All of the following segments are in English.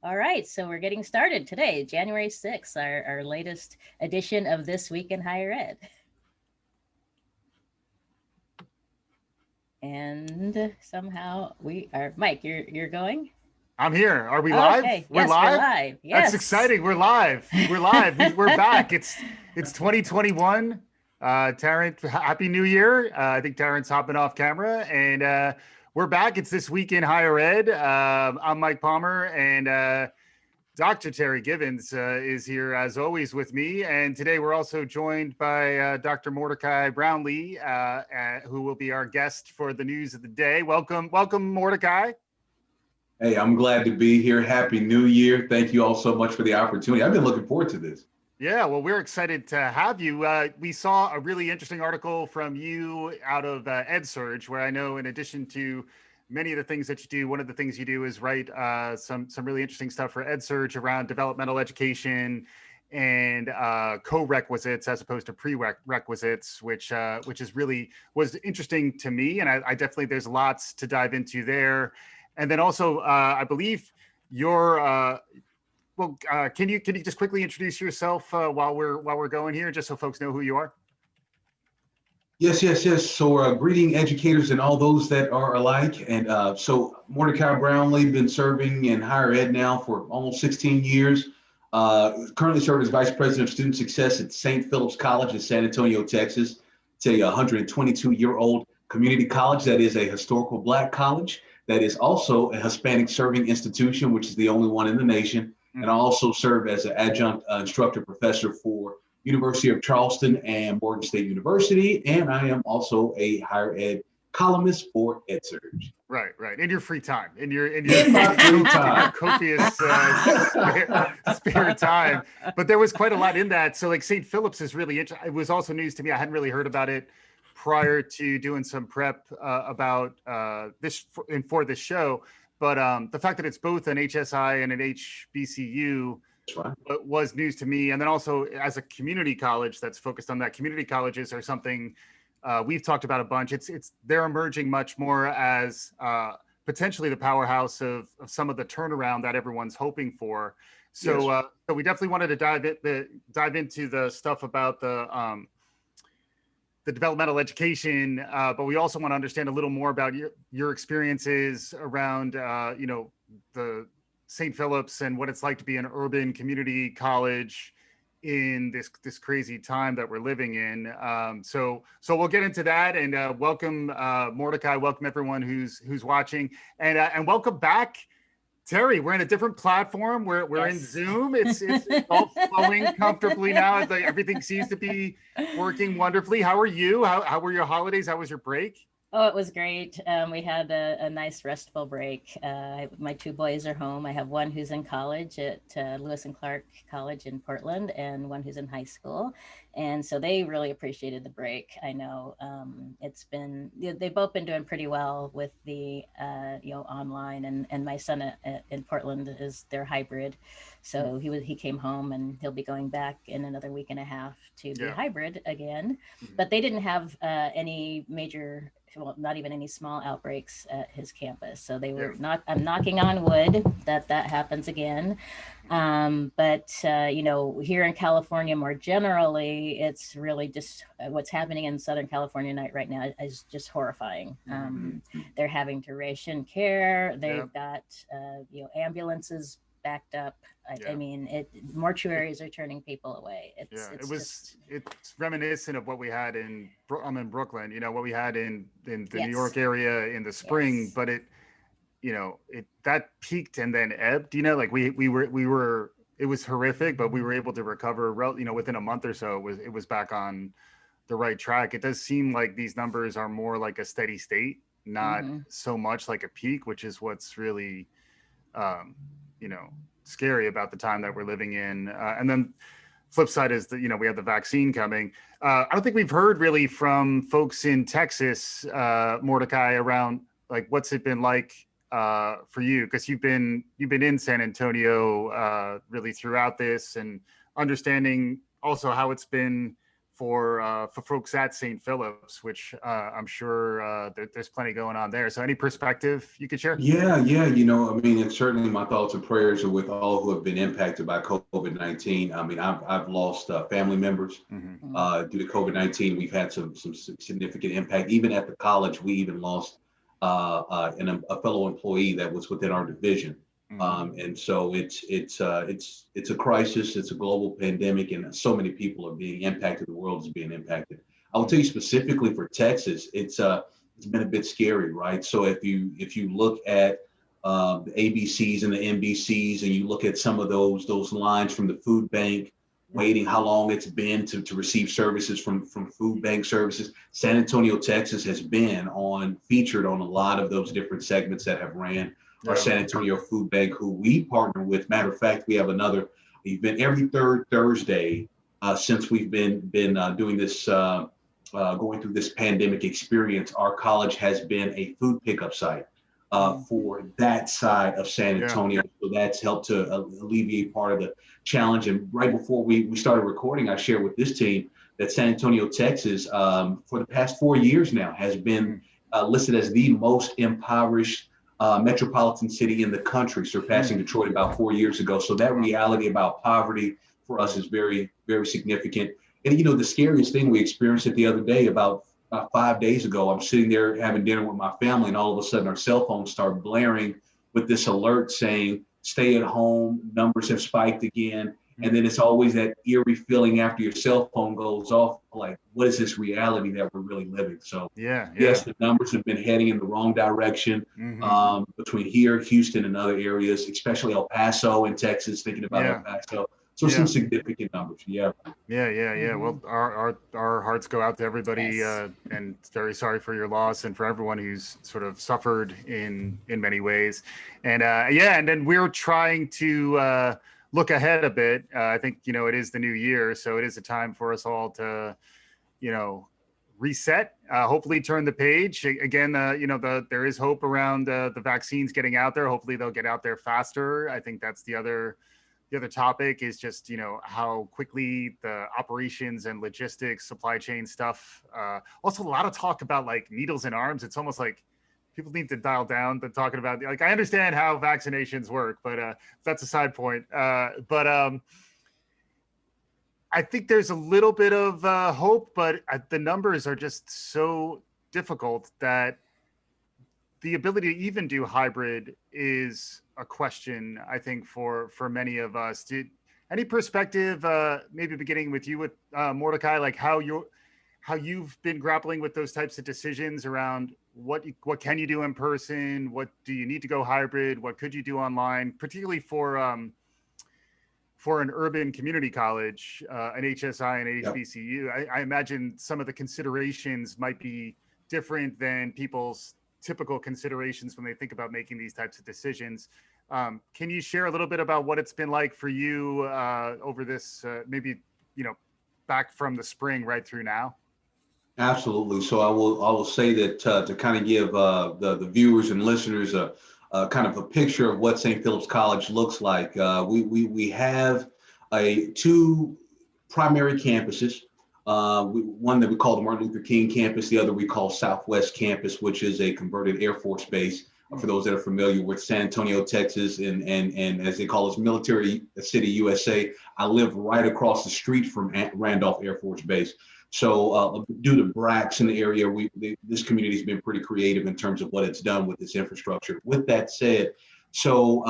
All right, so we're getting started today, January 6th, our latest edition of This Week in Higher Ed. And somehow we are, Mike, you're going? I'm here. Are we live? Okay, We're yes, we're live? live. That's Yes. exciting. We're live. We're live. We're back. It's 2021. Tarrant, happy new year. I think Tarrant's hopping off camera and we're back. It's This Week in Higher Ed. I'm Mike Palmer and Dr. Terri Givens is here as always with me. And today we're also joined by Dr. Mordecai Brownlee, who will be our guest for the news of the day. Welcome, Mordecai. Hey, I'm glad to be here. Happy New Year. Thank you all so much for the opportunity. I've been looking forward to this. Yeah, well, we're excited to have you. We saw a really interesting article from you out of EdSurge, where I know in addition to many of the things that you do, one of the things you do is write some really interesting stuff for EdSurge around developmental education and co-requisites as opposed to prerequisites, which is really was interesting to me. And I definitely, there's lots to dive into there. And then also, I believe you're can you just quickly introduce yourself while we're going here, just so folks know who you are? Yes. So greeting educators and all those that are alike. And so Mordecai Brownlee, been serving in higher ed now for almost 16 years. Currently serving as Vice President of Student Success at St. Philip's College in San Antonio, Texas. It's a 122-year-old community college that is a historical Black college. That is also a Hispanic-serving institution, which is the only one in the nation. And I also serve as an adjunct instructor professor for University of Charleston and Morgan State University. And I am also a higher ed columnist for EdSurge. Right. In your free time, in your my free time. copious spare time. But there was quite a lot in that. So like St. Philip's is really interesting. It was also news to me. I hadn't really heard about it prior to doing some prep about this for this show. But the fact that it's both an HSI and an HBCU was news to me. And then also as a community college that's focused on that, community colleges are something we've talked about a bunch. They're emerging much more as potentially the powerhouse of some of the turnaround that everyone's hoping for. So, yes. So we definitely wanted to dive into the stuff about the developmental education, but we also want to understand a little more about your experiences around, the St. Philip's and what it's like to be an urban community college in this crazy time that we're living in. So we'll get into that, and welcome Mordecai, welcome everyone who's watching, and welcome back Terri. We're in a different platform. We're in Zoom. It's all flowing comfortably now. Everything seems to be working wonderfully. How are you? How were your holidays? How was your break? Oh, it was great. We had a nice restful break. My two boys are home. I have one who's in college at Lewis and Clark College in Portland, and one who's in high school. And so they really appreciated the break. I know they've both been doing pretty well with the online, and my son in Portland their hybrid. So he came home, and he'll be going back in another week and a half to be hybrid again. But they didn't have any major, well, not even any small outbreaks at his campus. So they were not, I'm knocking on wood that happens again. But here in California more generally, it's really just what's happening in Southern California right now is just horrifying. They're having to ration care. They've got, ambulances backed up. I mean, mortuaries are turning people away. It's reminiscent of what we had I'm in Brooklyn, what we had in the New York area in the spring, but that peaked and then ebbed, like we were, it was horrific, but we were able to recover, within a month or so. It was back on the right track. It does seem like these numbers are more like a steady state, not so much like a peak, which is what's really, scary about the time that we're living in. And then flip side is that, we have the vaccine coming. I don't think we've heard really from folks in Texas, Mordecai, around like, what's it been like for you? Because you've been in San Antonio really throughout this, and understanding also how it's been for folks at St. Philip's, which I'm sure there's plenty going on there. So any perspective you could share? Yeah, yeah. I mean, and certainly my thoughts and prayers are with all who have been impacted by COVID-19. I mean, I've lost family members due to COVID-19. We've had some significant impact. Even at the college, we even lost a fellow employee that was within our division. And so it's a crisis. It's a global pandemic, and so many people are being impacted. The world is being impacted. I will tell you specifically for Texas, it's been a bit scary, right? So if you look at the ABCs and the NBCs, and you look at some of those lines from the food bank, waiting how long it's been to receive services from food bank services. San Antonio, Texas has been featured on a lot of those different segments that have ran. Our San Antonio Food Bank, who we partner with. Matter of fact, we have another event every third Thursday since we've been doing this, going through this pandemic experience. Our college has been a food pickup site for that side of San Antonio. So that's helped to alleviate part of the challenge. And right before we started recording, I shared with this team that San Antonio, Texas, for the past 4 years now, has been listed as the most impoverished metropolitan city in the country, surpassing Detroit about 4 years ago. So that reality about poverty for us is very, very significant. And the scariest thing, we experienced it the other day, about 5 days ago. I'm sitting there having dinner with my family, and all of a sudden our cell phones start blaring with this alert saying, stay at home, numbers have spiked again. And then it's always that eerie feeling after your cell phone goes off, like, what is this reality that we're really living? So yes, the numbers have been heading in the wrong direction between here, Houston, and other areas, especially El Paso in Texas, thinking about El Paso. So some significant numbers. Yeah. Well, our hearts go out to everybody, and very sorry for your loss, and for everyone who's sort of suffered in many ways. And and then we're trying to look ahead a bit. I think, it is the new year, so it is a time for us all to, reset, hopefully turn the page. Again, there is hope around the vaccines getting out there. Hopefully they'll get out there faster. I think that's the other topic, is just, how quickly the operations and logistics, supply chain stuff. Also a lot of talk about like needles in arms. It's almost like people need to dial down the talking about, like, I understand how vaccinations work, but that's a side point. But I think there's a little bit of hope, but the numbers are just so difficult that the ability to even do hybrid is a question, I think, for many of us. Any perspective, maybe beginning with you, with Mordecai, like how you've been grappling with those types of decisions around what can you do in person? What do you need to go hybrid? What could you do online, particularly for an urban community college, an HSI and HBCU? I imagine some of the considerations might be different than people's typical considerations when they think about making these types of decisions. Can you share a little bit about what it's been like for you over this, maybe, back from the spring right through now? Absolutely. So I will say that to kind of give the viewers and listeners a kind of a picture of what St. Philip's College looks like. We have two primary campuses. One that we call the Martin Luther King campus, the other we call Southwest Campus, which is a converted Air Force base. For those that are familiar with San Antonio, Texas, and as they call us, Military City, USA, I live right across the street from Randolph Air Force Base. So due to BRACs in the area, this community has been pretty creative in terms of what it's done with this infrastructure. With that said, so,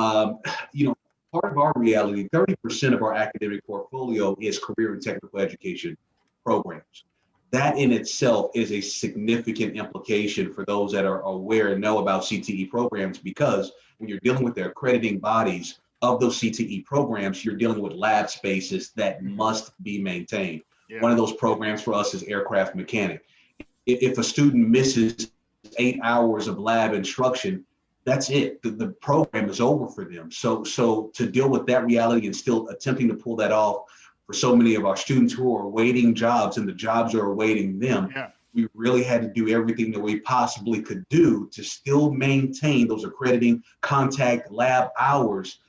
part of our reality, 30% of our academic portfolio is career and technical education programs. That in itself is a significant implication for those that are aware and know about CTE programs, because when you're dealing with the accrediting bodies of those CTE programs, you're dealing with lab spaces that must be maintained. One of those programs for us is aircraft mechanic. If a student misses 8 hours of lab instruction, that's it. The program is over for them. So to deal with that reality and still attempting to pull that off for so many of our students who are awaiting jobs, and the jobs are awaiting them, we really had to do everything that we possibly could do to still maintain those accrediting contact lab hours,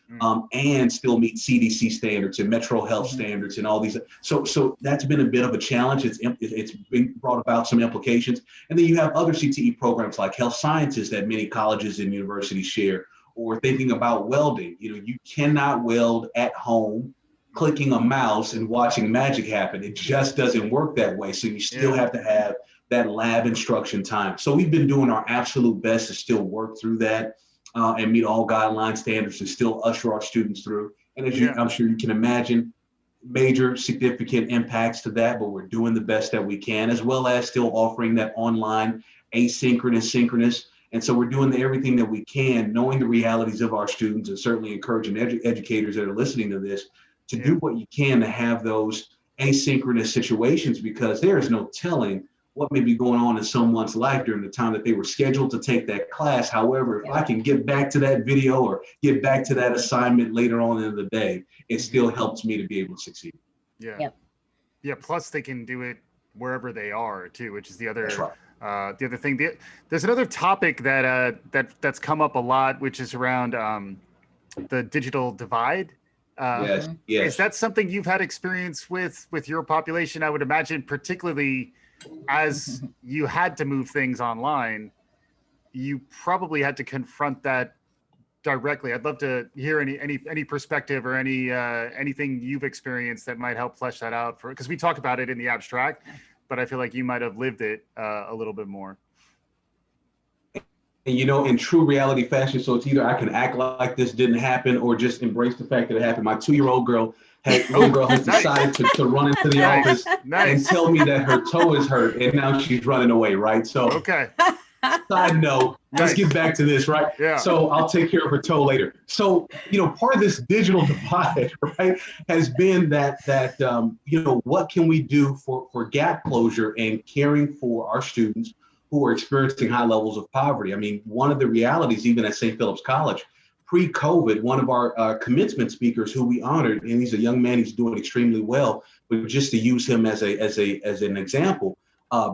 and still meet CDC standards and Metro Health standards and all these. So that's been a bit of a challenge. It's been brought about some implications. And then you have other CTE programs like health sciences that many colleges and universities share, or thinking about welding. You cannot weld at home, clicking a mouse and watching magic happen. It just doesn't work that way. So you still have to have that lab instruction time. So we've been doing our absolute best to still work through that and meet all guideline standards and still usher our students through. And as I'm sure you can imagine, major significant impacts to that, but we're doing the best that we can, as well as still offering that online asynchronous, synchronous. And so we're doing everything that we can, knowing the realities of our students, and certainly encouraging educators that are listening to this to do what you can to have those asynchronous situations, because there is no telling what may be going on in someone's life during the time that they were scheduled to take that class. However, if I can get back to that video or get back to that assignment later on in the day, it still helps me to be able to succeed. Yeah. Plus they can do it wherever they are too, which is the other, That's right. the other thing. There's another topic that's come up a lot, which is around the digital divide. Yes. Is that something you've had experience with your population? I would imagine, particularly as you had to move things online, you probably had to confront that directly. I'd love to hear any perspective or anything you've experienced that might help flesh that out, because we talk about it in the abstract, but I feel like you might have lived it a little bit more. And in true reality fashion, so it's either I can act like this didn't happen or just embrace the fact that it happened. My 2-year-old girl has decided to run into the office and tell me that her toe is hurt, and now she's running away, right? So side note, let's get back to this, right? Yeah. So I'll take care of her toe later. So, part of this digital divide, right, has been that what can we do for gap closure and caring for our students who are experiencing high levels of poverty. I mean, one of the realities, even at St. Philip's College, pre-COVID, one of our commencement speakers who we honored, and he's a young man, he's doing extremely well, but just to use him as an example,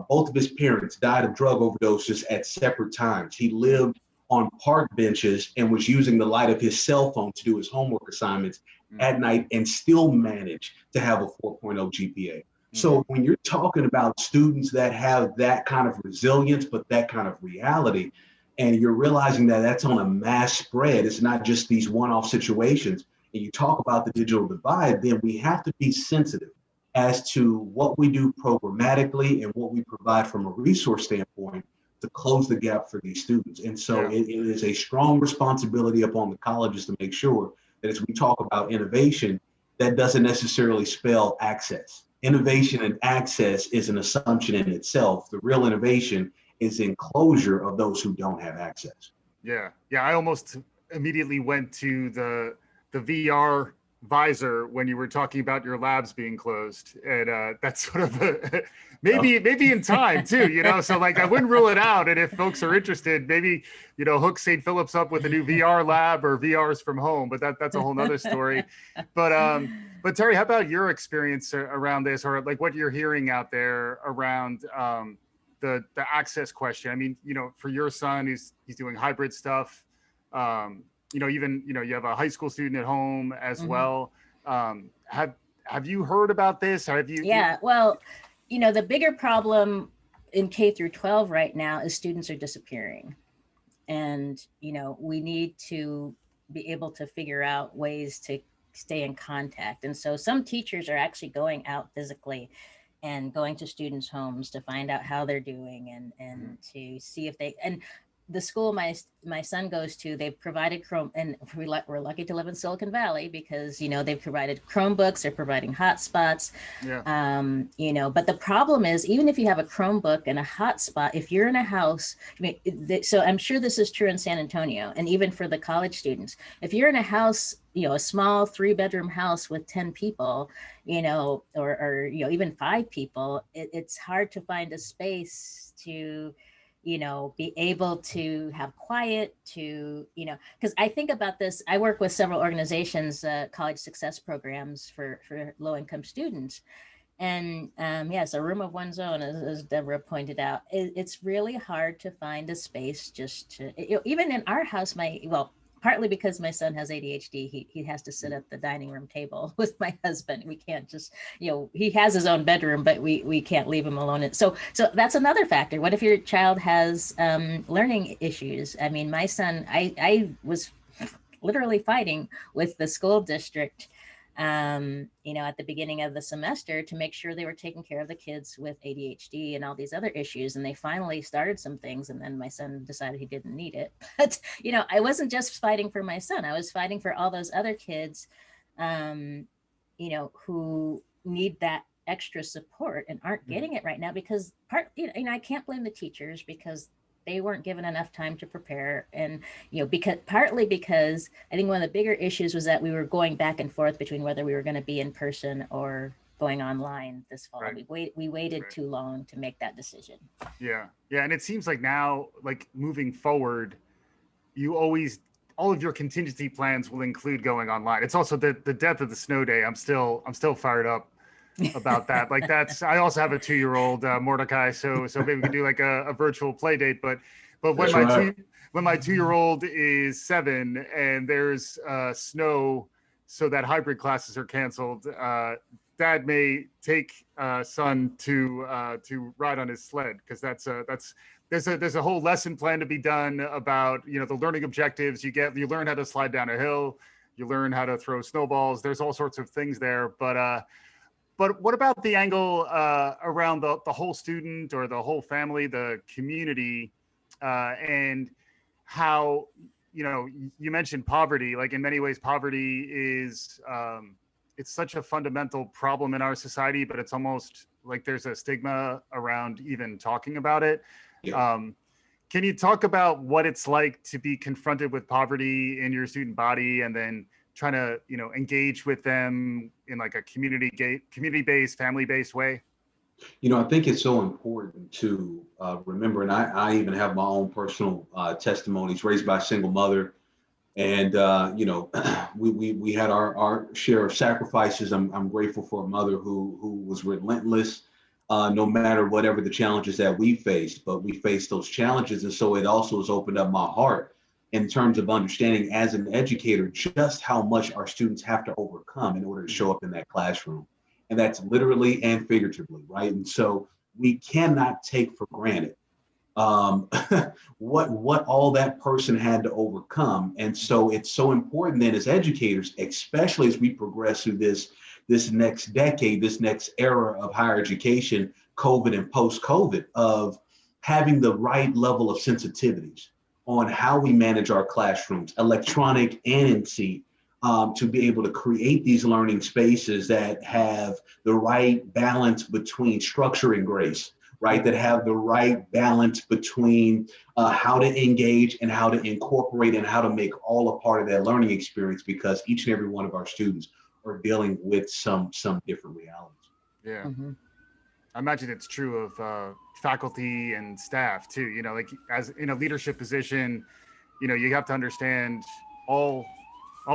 both of his parents died of drug overdoses at separate times. He lived on park benches and was using the light of his cell phone to do his homework assignments at night and still managed to have a 4.0 GPA. So when you're talking about students that have that kind of resilience, but that kind of reality, and you're realizing that that's on a mass spread, it's not just these one-off situations, and you talk about the digital divide, then we have to be sensitive as to what we do programmatically and what we provide from a resource standpoint to close the gap for these students. And so it is a strong responsibility upon the colleges to make sure that as we talk about innovation, that doesn't necessarily spell access. Innovation and access is an assumption in itself. The real innovation is in closure of those who don't have access. Yeah. I almost immediately went to the VR visor when you were talking about your labs being closed, and that's sort of maybe in time too, so like I wouldn't rule it out. And if folks are interested, maybe hook St. Philip's up with a new VR lab or VRs from home, but that's a whole nother story. But Terri, how about your experience around this, or like what you're hearing out there around the access question? I mean, for your son, he's doing hybrid stuff. Even you have a high school student at home as well. Have you heard about this? Or have you? Yeah, well, the bigger problem in K through 12 right now is students are disappearing, and we need to be able to figure out ways to stay in contact. And so some teachers are actually going out physically and going to students' homes to find out how they're doing and to see if the school my son goes to, they've provided Chrome, and we're lucky to live in Silicon Valley because, they've provided Chromebooks, they're providing hotspots. But the problem is, even if you have a Chromebook and a hotspot, if you're in a house, so I'm sure this is true in San Antonio, and even for the college students, if you're in a house, a small 3-bedroom house with 10 people, or even 5 people, it's hard to find a space to be able to have quiet, because I think about this, I work with several organizations, college success programs for low-income students. And yes, a room of one's own, as Deborah pointed out, it's really hard to find a space just to, even in our house, partly because my son has ADHD, he has to sit at the dining room table with my husband. We can't just, he has his own bedroom, but we can't leave him alone. So that's another factor. What if your child has learning issues? I mean, my son, I was literally fighting with the school district at the beginning of the semester to make sure they were taking care of the kids with ADHD and all these other issues. And they finally started some things. And then my son decided he didn't need it. But, I wasn't just fighting for my son. I was fighting for all those other kids, who need that extra support and aren't getting it right now because I can't blame the teachers because they weren't given enough time to prepare. And, partly because I think one of the bigger issues was that we were going back and forth between whether we were going to be in person or going online this fall. Right. We waited too long to make that decision. Yeah. And it seems like now, like moving forward, all of your contingency plans will include going online. It's also the death of the snow day. I'm still fired up about that. Like I also have a 2-year-old Mordecai, so maybe we can do like a virtual play date. But when my 2-year-old is 7 and there's snow, so that hybrid classes are canceled, Dad may take son to ride on his sled because there's a whole lesson plan to be done about the learning objectives. You learn how to slide down a hill, you learn how to throw snowballs. There's all sorts of things there, But what about the angle around the whole student or the whole family, the community, and how, you mentioned poverty. Like in many ways, poverty is, it's such a fundamental problem in our society, but it's almost like there's a stigma around even talking about it. Yeah. Can you talk about what it's like to be confronted with poverty in your student body and then trying to, engage with them in like a community-based, family-based way? I think it's so important to remember, and I even have my own personal testimonies, raised by a single mother. And, we had our share of sacrifices. I'm grateful for a mother who was relentless, no matter whatever the challenges that we faced, but we faced those challenges. And so it also has opened up my heart in terms of understanding as an educator, just how much our students have to overcome in order to show up in that classroom. And that's literally and figuratively, right? And so we cannot take for granted what all that person had to overcome. And so it's so important then as educators, especially as we progress through this next decade, this next era of higher education, COVID and post-COVID, of having the right level of sensitivities on how we manage our classrooms, electronic and in seat, to be able to create these learning spaces that have the right balance between structure and grace, right? That have the right balance between how to engage and how to incorporate and how to make all a part of that learning experience, because each and every one of our students are dealing with some different realities. Yeah. Mm-hmm. I imagine it's true of faculty and staff too, like as in a leadership position, you have to understand all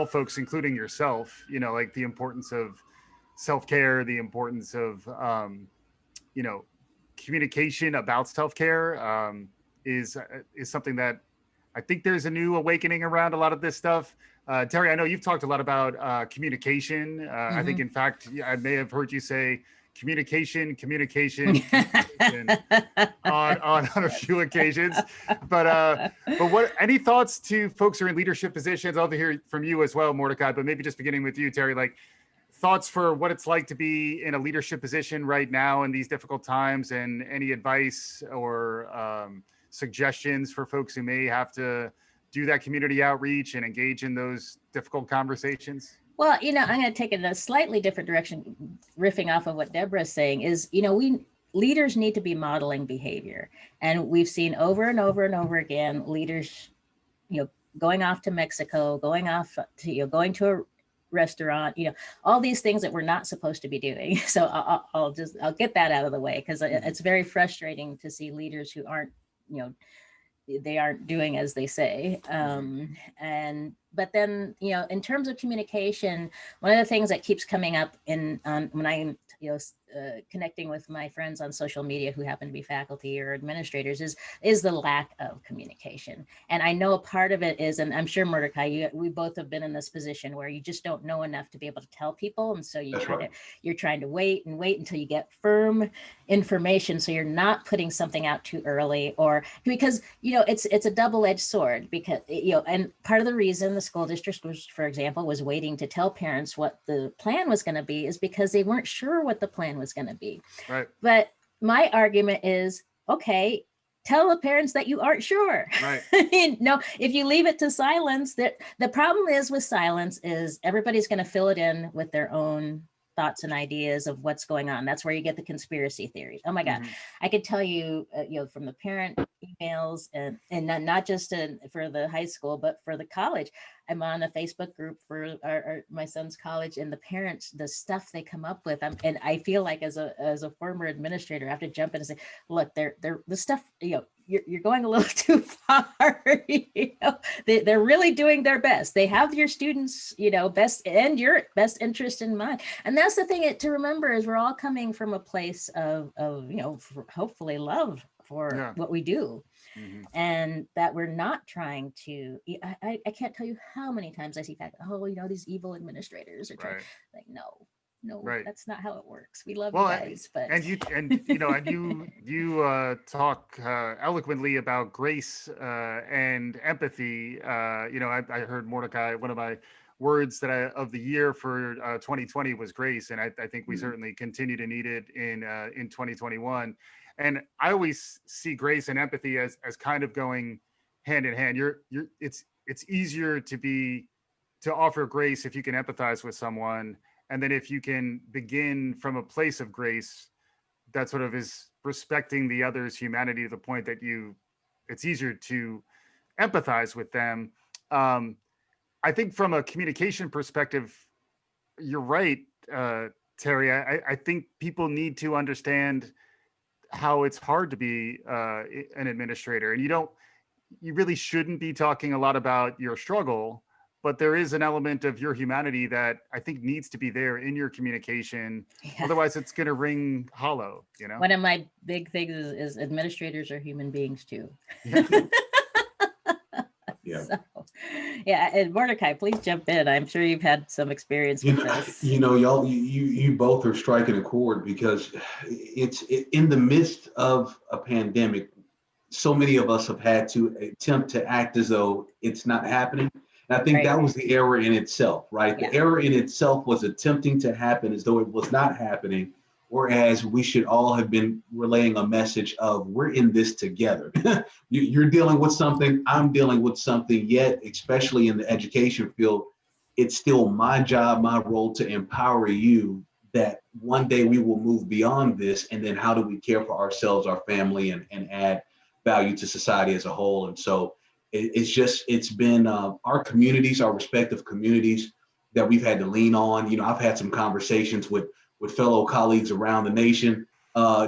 folks, including yourself, like the importance of self-care, the importance of, communication about self-care is something that I think there's a new awakening around a lot of this stuff. Terri, I know you've talked a lot about communication. Mm-hmm. I think, in fact, I may have heard you say communication on a few occasions. But what? Any thoughts to folks who are in leadership positions? I'll hear from you as well, Mordecai. But maybe just beginning with you, Terri. Like thoughts for what it's like to be in a leadership position right now in these difficult times, and any advice or suggestions for folks who may have to do that community outreach and engage in those difficult conversations? Well, I'm going to take it in a slightly different direction, riffing off of what Deborah's saying is, leaders need to be modeling behavior. And we've seen over and over and over again, leaders, going off to Mexico, going to a restaurant, all these things that we're not supposed to be doing. So I'll get that out of the way, because it's very frustrating to see leaders who aren't, they aren't doing as they say. And but then, you know, in terms of communication, one of the things that keeps coming up when I'm, you know, connecting with my friends on social media who happen to be faculty or administrators is the lack of communication. And I know a part of it is, and I'm sure Mordecai, we both have been in this position where you just don't know enough to be able to tell people. And so you're trying to wait until you get firm information. So you're not putting something out too early, or because, you know, it's a double-edged sword, because, you know, and part of the reason the school district was, for example, was waiting to tell parents what the plan was going to be is because they weren't sure what the plan was going to be. Right. But my argument is, okay, tell the parents that you aren't sure. Right. No, if you leave it to silence, that the problem is with silence is everybody's going to fill it in with their own thoughts and ideas of what's going on. That's where you get the conspiracy theories. Oh my God, I could tell you, you know, from the parent emails and not just for the high school, but for the college. I'm on a Facebook group for my son's college, and the parents, the stuff they come up with, and I feel like as a former administrator, I have to jump in and say, look, they're the stuff, you know, you're going a little too far. You know, they're really doing their best. They have your students, you know, best and your best interest in mind. And that's the thing to remember is we're all coming from a place of you know, hopefully love for what we do. And that we're not trying to, I can't tell you how many times I see fact, oh, you know, these evil administrators are trying, like, no, that's not how it works. We love you guys, but you talk eloquently about grace and empathy. You know, I heard Mordecai, one of my words of the year for 2020 was grace, and I think we certainly continue to need it in 2021. And I always see grace and empathy as kind of going hand in hand. It's easier to offer grace if you can empathize with someone. And then if you can begin from a place of grace, that sort of is respecting the other's humanity to the point that it's easier to empathize with them. I think from a communication perspective, you're right, Terri. I think people need to understand how it's hard to be an administrator, and you really shouldn't be talking a lot about your struggle, but there is an element of your humanity that I think needs to be there in your communication. Otherwise it's going to ring hollow, you know? One of my big things is administrators are human beings too. So, and Mordecai, please jump in. I'm sure you've had some experience with this. You know, y'all, you both are striking a chord, because it's in the midst of a pandemic. So many of us have had to attempt to act as though it's not happening. And I think that was the error in itself, right? The error in itself was attempting to happen as though it was not happening. Whereas we should all have been relaying a message of we're in this together. You're dealing with something, I'm dealing with something, yet, especially in the education field, it's still my job, my role to empower you that one day we will move beyond this. And then how do we care for ourselves, our family, and add value to society as a whole? And so it's been our communities, our respective communities that we've had to lean on. You know, I've had some conversations with fellow colleagues around the nation,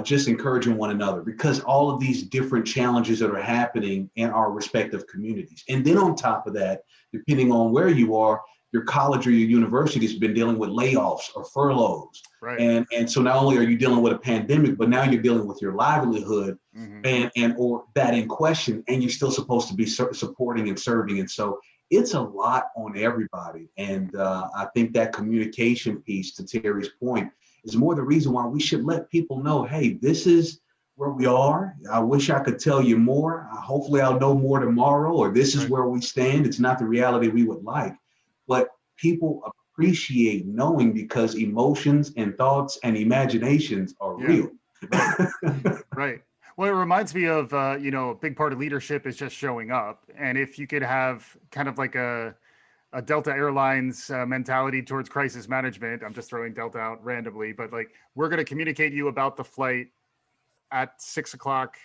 just encouraging one another, because all of these different challenges that are happening in our respective communities. And then on top of that, depending on where you are, your college or your university has been dealing with layoffs or furloughs. Right. And so not only are you dealing with a pandemic, but now you're dealing with your livelihood and or that in question, and you're still supposed to be supporting and serving. And so it's a lot on everybody. And I think that communication piece, to Terri's point, is more the reason why we should let people know, hey, this is where we are. I wish I could tell you more. Hopefully I'll know more tomorrow, or this is where we stand. It's not the reality we would like, but people appreciate knowing, because emotions and thoughts and imaginations are real. Right. Well, it reminds me of, you know, a big part of leadership is just showing up. And if you could have kind of like a Delta Airlines mentality towards crisis management, I'm just throwing Delta out randomly, but like, we're going to communicate you about the flight at 6 o'clock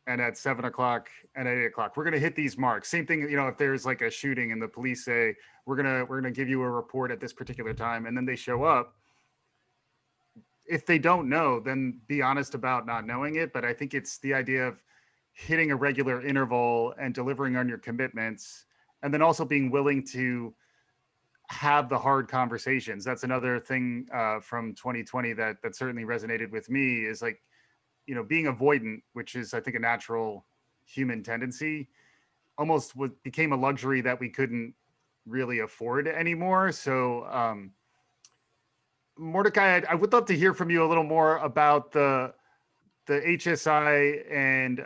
and at 7 o'clock and at 8 o'clock. We're going to hit these marks. Same thing, you know, if there's like a shooting and the police say, we're going to give you a report at this particular time, and then they show up. If they don't know, then be honest about not knowing it. But I think it's the idea of hitting a regular interval and delivering on your commitments, and then also being willing to have the hard conversations. That's another thing from 2020 that certainly resonated with me, is like, being avoidant, which is, I think, a natural human tendency, almost became a luxury that we couldn't really afford anymore. So Mordecai, I would love to hear from you a little more about the HSI and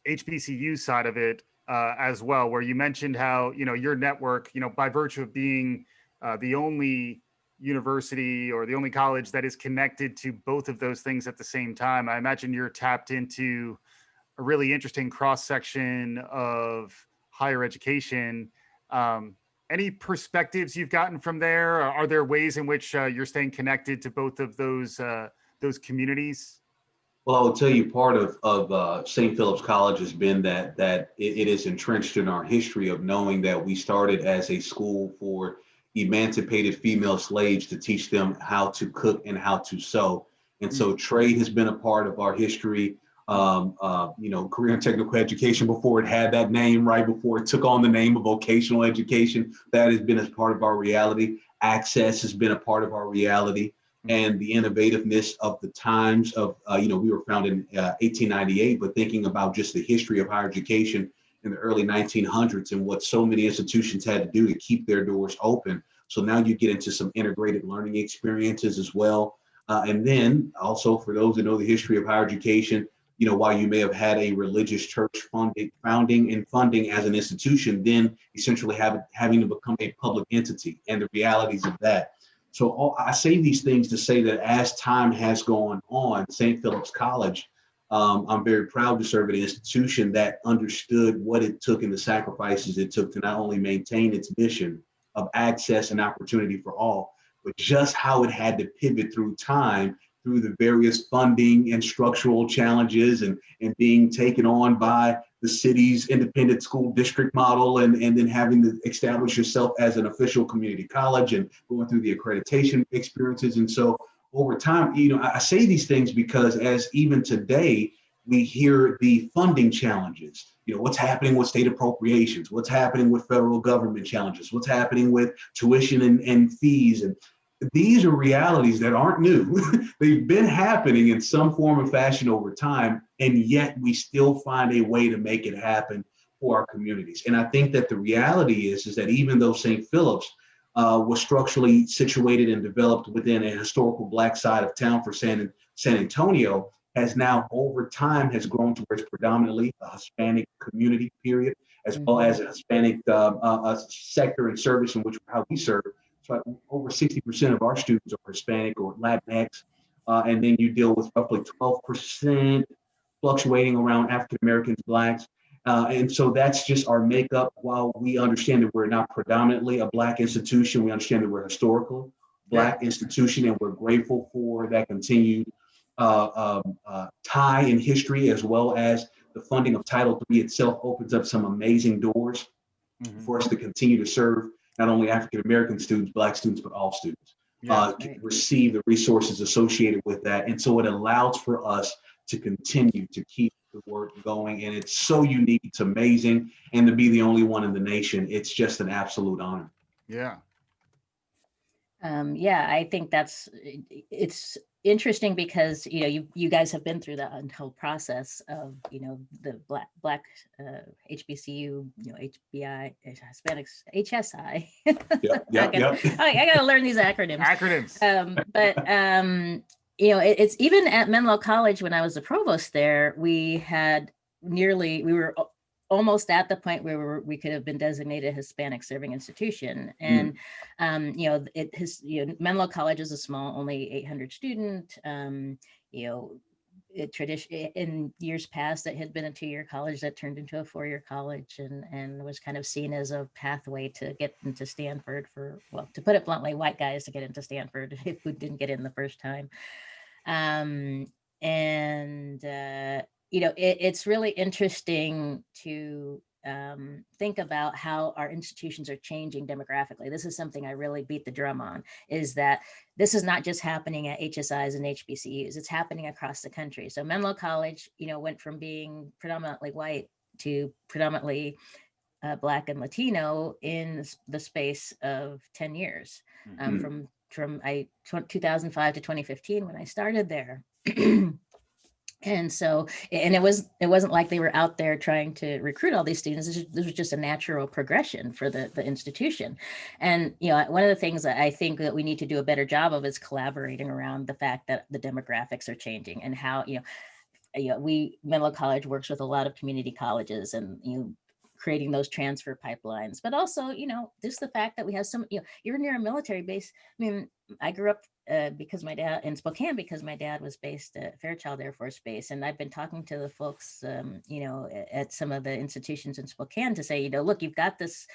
HBCU side of it as well, where you mentioned how, your network, by virtue of being the only university or the only college that is connected to both of those things at the same time. I imagine you're tapped into a really interesting cross-section of higher education. Any perspectives you've gotten from there? Are there ways in which you're staying connected to both of those communities? Well, I will tell you, part of St. Philip's College has been that it is entrenched in our history of knowing that we started as a school for emancipated female slaves to teach them how to cook and how to sew. And so trade has been a part of our history. Career and technical education, before it had that name, right before it took on the name of vocational education, that has been as part of our reality. Access has been a part of our reality. And the innovativeness of the times of, we were founded in 1898, but thinking about just the history of higher education in the early 1900s and what so many institutions had to do to keep their doors open. So now you get into some integrated learning experiences as well. And then also, for those that know the history of higher education, while you may have had a religious church founding and funding as an institution, then essentially having to become a public entity and the realities of that. So I say these things to say that as time has gone on, St. Philip's College, I'm very proud to serve at an institution that understood what it took and the sacrifices it took to not only maintain its mission of access and opportunity for all, but just how it had to pivot through time, through the various funding and structural challenges and being taken on by the city's independent school district model and then having to establish yourself as an official community college and going through the accreditation experiences. And so over time, I say these things because as even today, we hear the funding challenges, what's happening with state appropriations, what's happening with federal government challenges, what's happening with tuition and fees. And these are realities that aren't new. They've been happening in some form or fashion over time, and yet we still find a way to make it happen for our communities. And I think that the reality is that even though St. Philip's was structurally situated and developed within a historical Black side of town for San Antonio, has now over time has grown to where it's predominantly a Hispanic community, period, as well as a Hispanic sector and service in which how we serve. So over 60% of our students are Hispanic or Latinx, and then you deal with roughly 12% fluctuating around African Americans, Blacks. And so that's just our makeup. While we understand that we're not predominantly a Black institution, we understand that we're a historical Black institution, and we're grateful for that continued tie in history, as well as the funding of Title III itself opens up some amazing doors for us to continue to serve not only African American students, Black students, but all students. Receive the resources associated with that. And so it allows for us to continue to keep the work going. And it's so unique, it's amazing. And to be the only one in the nation, it's just an absolute honor. Yeah. I think it's interesting because you guys have been through the whole process of the black HBCU, HBI, Hispanics, HSI. I gotta learn these acronyms. It's even at Menlo College when I was the provost there, we were almost at the point where we could have been designated a Hispanic-serving institution. And, Menlo College is a small, only 800 student. In years past, it had been a 2-year college that turned into a 4-year college and was kind of seen as a pathway to get into Stanford to put it bluntly, white guys to get into Stanford if we didn't get in the first time. It's really interesting to think about how our institutions are changing demographically. This is something I really beat the drum on, is that this is not just happening at HSIs and HBCUs, it's happening across the country. So Menlo College, went from being predominantly white to predominantly Black and Latino in the space of 10 years, from 2005 to 2015 when I started there. And so, and it wasn't like they were out there trying to recruit all these students. This was just a natural progression for the institution. And, one of the things that I think that we need to do a better job of is collaborating around the fact that the demographics are changing, and how, Menlo College works with a lot of community colleges, and, creating those transfer pipelines, but also, just the fact that we have some, you're near a military base. I mean, I grew up because my dad in Spokane, because my dad was based at Fairchild Air Force Base. And I've been talking to the folks, at some of the institutions in Spokane to say, look, you've got this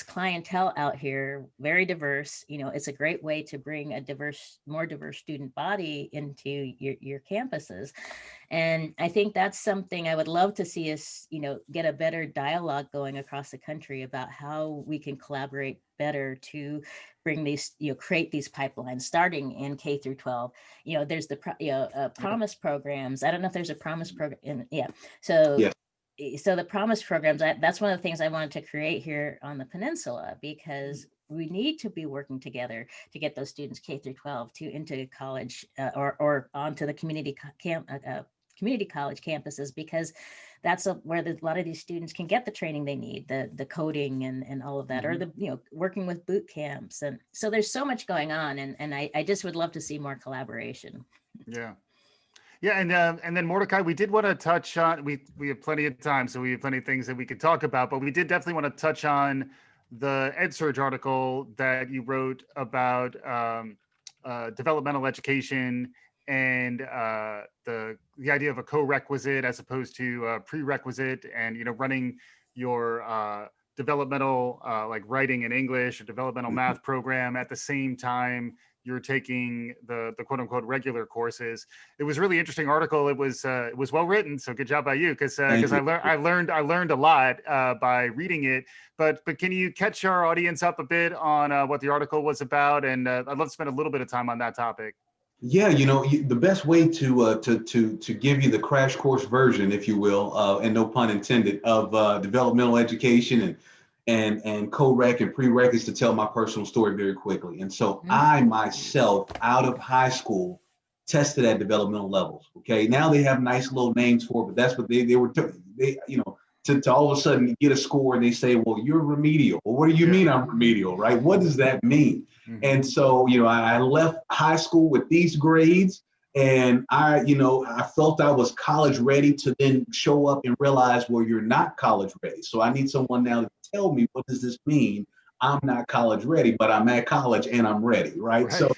clientele out here, very diverse. It's a great way to bring a more diverse student body into your campuses. And I think that's something I would love to see us, get a better dialogue going across the country about how we can collaborate better to bring these, create these pipelines starting in K through 12. There's the promise programs. I don't know if there's a promise program. So the promise programs, that's one of the things I wanted to create here on the peninsula, because we need to be working together to get those students K through 12 into college, or onto the community college campuses, because that's where a lot of these students can get the training they need, the coding and all of that, or the working with boot camps. And so there's so much going on, and I just would love to see more collaboration. And then Mordecai, we did want to touch on, we have plenty of time, so we have plenty of things that we could talk about, but we did definitely want to touch on the EdSurge article that you wrote about developmental education, and the idea of a co-requisite as opposed to a prerequisite, and running your developmental like writing in English or developmental math program at the same time you're taking the quote unquote regular courses. It was a really interesting article. It was well written, so good job by you, because I learned a lot by reading it. But can you catch our audience up a bit on what the article was about? And I'd love to spend a little bit of time on that topic. Yeah, the best way to give you the crash course version, if you will, and no pun intended, of developmental education and co-rec and prereq is to tell my personal story very quickly. And so I myself, out of high school, tested at developmental levels. Okay, now they have nice little names for it, but that's what they were. To all of a sudden get a score and they say, well, you're remedial. Well, what do you mean I'm remedial, right? What does that mean? And so, I left high school with these grades, and I felt I was college ready, to then show up and realize, well, you're not college ready. So I need someone now to tell me, what does this mean? I'm not college ready, but I'm at college and I'm ready, right? So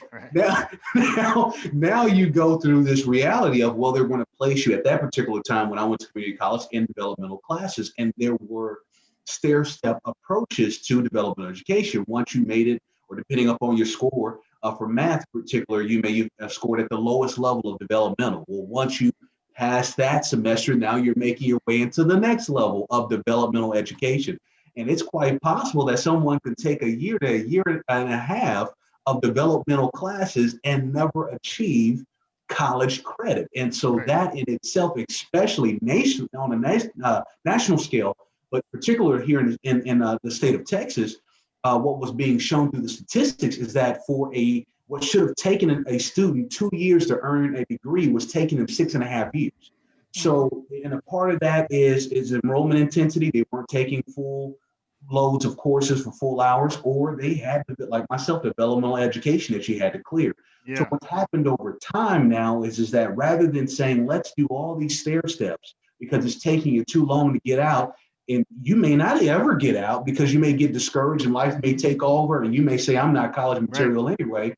now you go through this reality of, well, they're going to place you at that particular time when I went to community college in developmental classes, and there were stair-step approaches to developmental education. Once you made it, or depending upon your score, for math in particular, you may have scored at the lowest level of developmental. Well, once you pass that semester, now you're making your way into the next level of developmental education. And it's quite possible that someone could take a year to a year and a half of developmental classes and never achieve college credit. And so that in itself, especially on a national scale, but particularly here in the state of Texas, what was being shown through the statistics is that for what should have taken a student 2 years to earn a degree was taking them 6.5 years. So, and a part of that is enrollment intensity. They weren't taking full loads of courses for full hours, or they had, like myself, developmental education that you had to clear. So what's happened over time now is that rather than saying, let's do all these stair steps because it's taking you too long to get out, and you may not ever get out because you may get discouraged and life may take over, and you may say, I'm not college material anyway,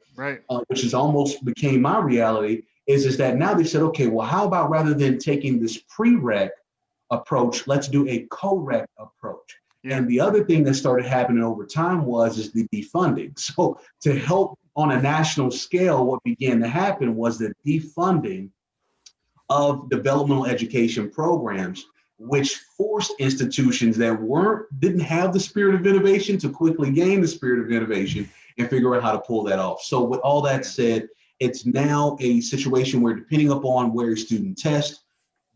which is almost became my reality, is that now they said, okay, well, how about rather than taking this prereq approach, let's do a co-req approach. And the other thing that started happening over time is the defunding. So to help on a national scale, what began to happen was the defunding of developmental education programs, which forced institutions that didn't have the spirit of innovation to quickly gain the spirit of innovation and figure out how to pull that off. So with all that said, it's now a situation where, depending upon where a student tests,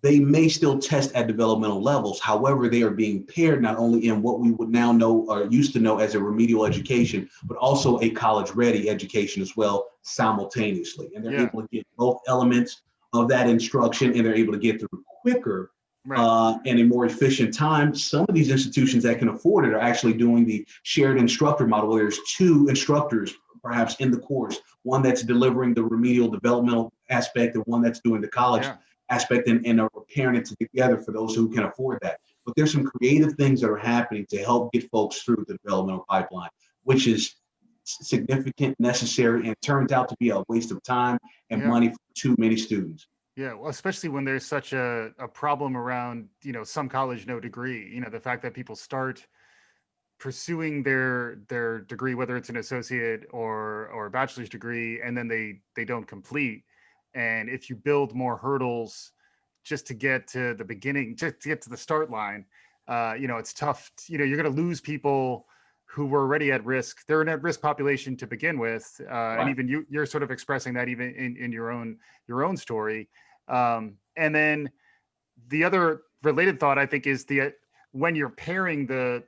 they may still test at developmental levels. However, they are being paired not only in what we would now know or used to know as a remedial education, but also a college-ready education as well simultaneously. And they're able to get both elements of that instruction, and they're able to get through quicker and a more efficient time. Some of these institutions that can afford it are actually doing the shared instructor model, where there's two instructors perhaps in the course, one that's delivering the remedial developmental aspect and one that's doing the college aspect, and are pairing it together for those who can afford that. But there's some creative things that are happening to help get folks through the developmental pipeline, which is significant, necessary, and turns out to be a waste of time and money for too many students. Yeah, well, especially when there's such a problem around, some college, no degree, the fact that people start pursuing their degree, whether it's an associate or a bachelor's degree, and then they don't complete. And if you build more hurdles just to get to the beginning, just to get to the start line, it's tough. You're going to lose people who were already at risk. They're an at-risk population to begin with, and even you're sort of expressing that even in your own story. And then the other related thought, I think, is when you're pairing the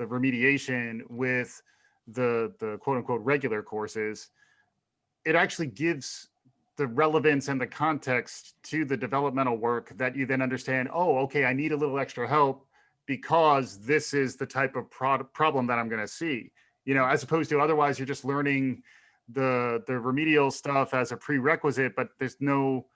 remediation with the quote unquote regular courses, it actually gives the relevance and the context to the developmental work that you then understand, oh, okay, I need a little extra help because this is the type of problem that I'm going to see, as opposed to otherwise you're just learning the remedial stuff as a prerequisite, but there's no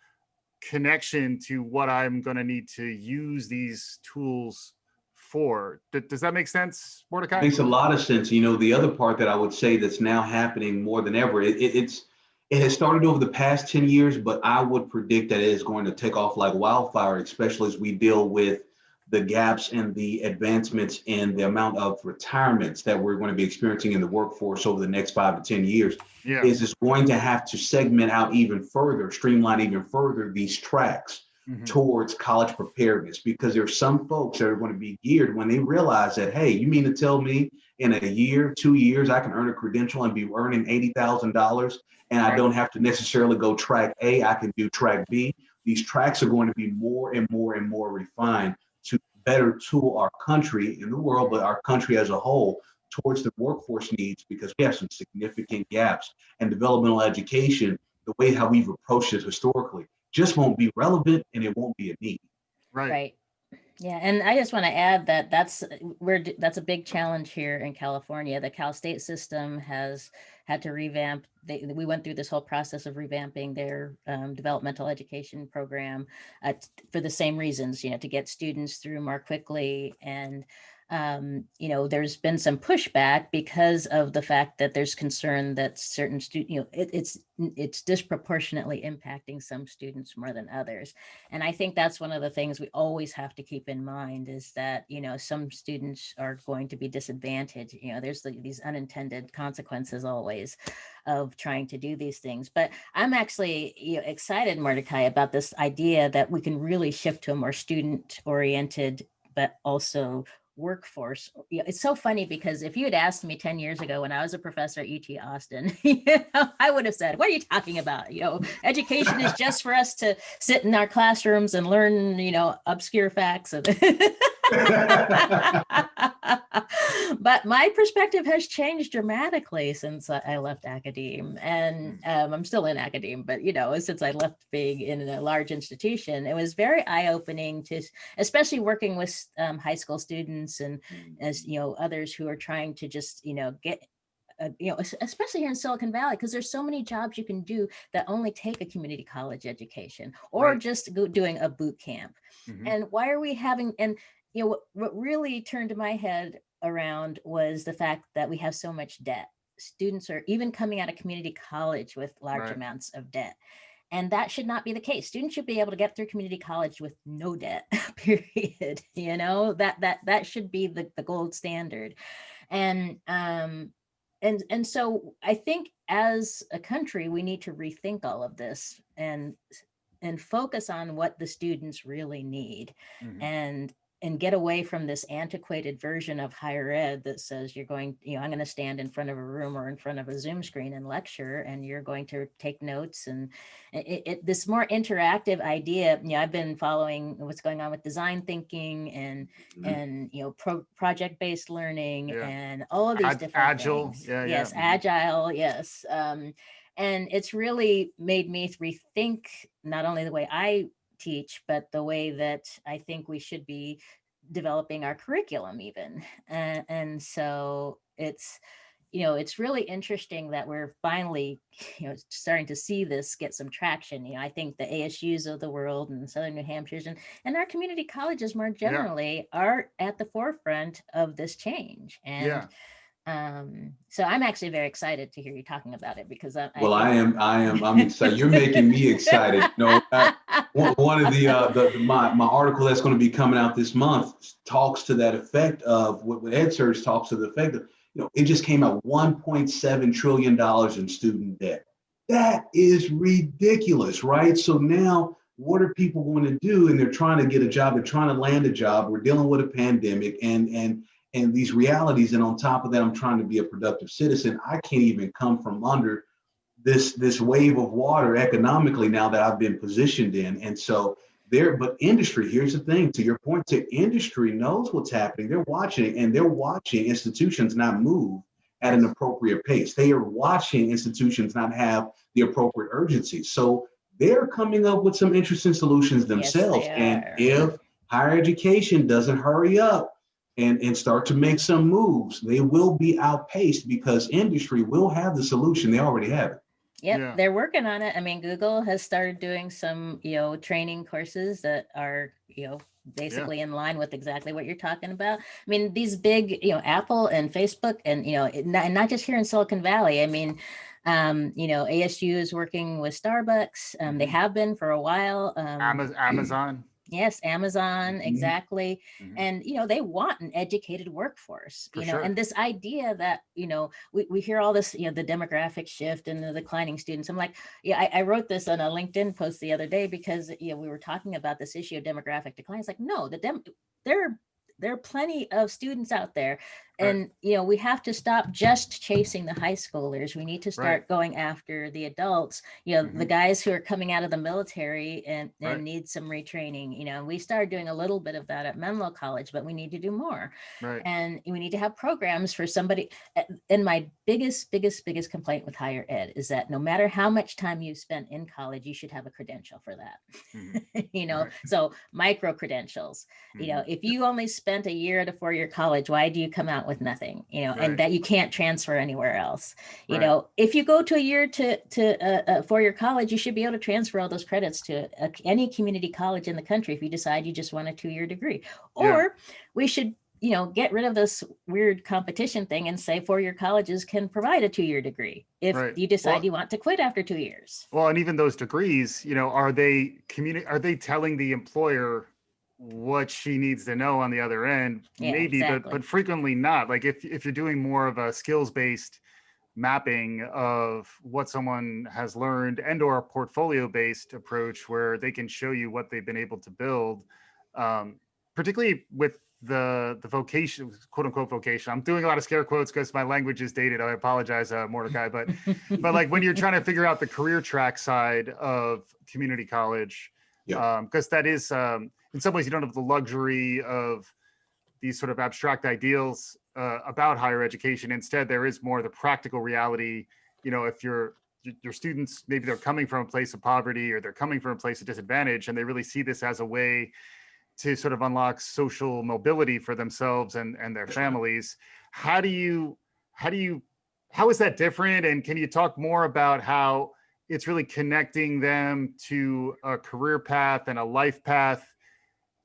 connection to what I'm going to need to use these tools for. Does that make sense, Mordecai? It makes a lot of sense. The other part that I would say that's now happening more than ever, it has started over the past 10 years, but I would predict that it is going to take off like wildfire, especially as we deal with the gaps and the advancements in the amount of retirements that we're going to be experiencing in the workforce over the next 5 to 10 years. Is it's going to have to segment out even further, streamline even further these tracks towards college preparedness, because there's some folks that are going to be geared when they realize that, hey, you mean to tell me in a year, 2 years, I can earn a credential and be earning $80,000 and I don't have to necessarily go track A, I can do track B. These tracks are going to be more and more and more refined to better tool our country in the world, but our country as a whole towards the workforce needs, because we have some significant gaps, and developmental education, the way how we've approached it historically, just won't be relevant and it won't be a need. Right. Yeah, and I just want to add that that's a big challenge here in California. The Cal State system has had to revamp. We went through this whole process of revamping their developmental education program for the same reasons, to get students through more quickly. And there's been some pushback because of the fact that there's concern that certain students, it's disproportionately impacting some students more than others. And I think that's one of the things we always have to keep in mind, is that, some students are going to be disadvantaged. There's these unintended consequences always of trying to do these things. But I'm actually excited, Mordecai, about this idea that we can really shift to a more student-oriented, but also workforce. It's so funny, because if you had asked me 10 years ago when I was a professor at UT Austin, I would have said, what are you talking about? Education is just for us to sit in our classrooms and learn, obscure facts. But my perspective has changed dramatically since I left academe, and I'm still in academe, but since I left being in a large institution, it was very eye-opening to, especially working with high school students and as others who are trying to just get especially here in Silicon Valley, because there's so many jobs you can do that only take a community college education or just doing a boot camp. And why are we having, and what really turned my head around was the fact that we have so much debt. Students are even coming out of community college with large amounts of debt. And that should not be the case. Students should be able to get through community college with no debt, period. That should be the gold standard. And so I think as a country, we need to rethink all of this and focus on what the students really need. And and get away from this antiquated version of higher ed that says you're going, I'm going to stand in front of a room or in front of a Zoom screen and lecture, and you're going to take notes. And this more interactive idea, I've been following what's going on with design thinking and project-based learning and all of these different agile things. yeah Yes, yeah. agile, yes. And it's really made me rethink not only the way I teach, but the way that I think we should be developing our curriculum even. And so it's really interesting that we're finally, starting to see this get some traction. I think the ASUs of the world and Southern New Hampshire's and our community colleges more generally are at the forefront of this change. And so I'm actually very excited to hear you talking about it, because I'm excited. You're making me excited. One of my article that's going to be coming out this month talks to that effect of what EdSurge talks to the effect of, it just came out $1.7 trillion in student debt. That is ridiculous, right? So now what are people going to do? And they're trying to get a job. They're trying to land a job. We're dealing with a pandemic and these realities. And on top of that, I'm trying to be a productive citizen. I can't even come from under this wave of water economically now that I've been positioned in. And so but industry, here's the thing, to your point, industry knows what's happening. They're watching it, and they're watching institutions not move at an appropriate pace. They are watching institutions not have the appropriate urgency. So they're coming up with some interesting solutions themselves. Yes, and if higher education doesn't hurry up and start to make some moves, they will be outpaced, because industry will have the solution. They already have it. Yep, they're working on it. I mean, Google has started doing some, training courses that are, basically in line with exactly what you're talking about. I mean, these big, Apple and Facebook and, and not just here in Silicon Valley. I mean, ASU is working with Starbucks. They have been for a while. Amazon. Yes, Amazon, exactly. And, they want an educated workforce, and this idea that, we hear all this, the demographic shift and the declining students. I'm like, I wrote this on a LinkedIn post the other day because, we were talking about this issue of demographic decline. It's like, no, there are plenty of students out there. And, we have to stop just chasing the high schoolers. We need to start going after the adults, the guys who are coming out of the military and need some retraining. We started doing a little bit of that at Menlo College, but we need to do more. And we need to have programs for somebody. And my biggest complaint with higher ed is that no matter how much time you spent in college, you should have a credential for that. So MicroCredentials, if you only spent a year at a 4-year college, why do you come out with nothing, and that you can't transfer anywhere else? If you go to a year to a 4-year college, you should be able to transfer all those credits to any community college in the country if you decide you just want a 2-year degree. Or we should, get rid of this weird competition thing and say 4-year colleges can provide a 2-year degree if you decide you want to quit after 2 years. Well, and even those degrees, are they telling the employer what she needs to know on the other end? Maybe, exactly. but frequently not. Like if you're doing more of a skills-based mapping of what someone has learned and or a portfolio-based approach where they can show you what they've been able to build, particularly with the vocation, quote unquote vocation. I'm doing a lot of scare quotes because my language is dated. I apologize, Mordecai, but like when you're trying to figure out the career track side of community college, because that is in some ways you don't have the luxury of these sort of abstract ideals about higher education. Instead, there is more the practical reality. If your students, maybe they're coming from a place of poverty or they're coming from a place of disadvantage, and they really see this as a way to sort of unlock social mobility for themselves and their families. How is that different? And can you talk more about how it's really connecting them to a career path and a life path,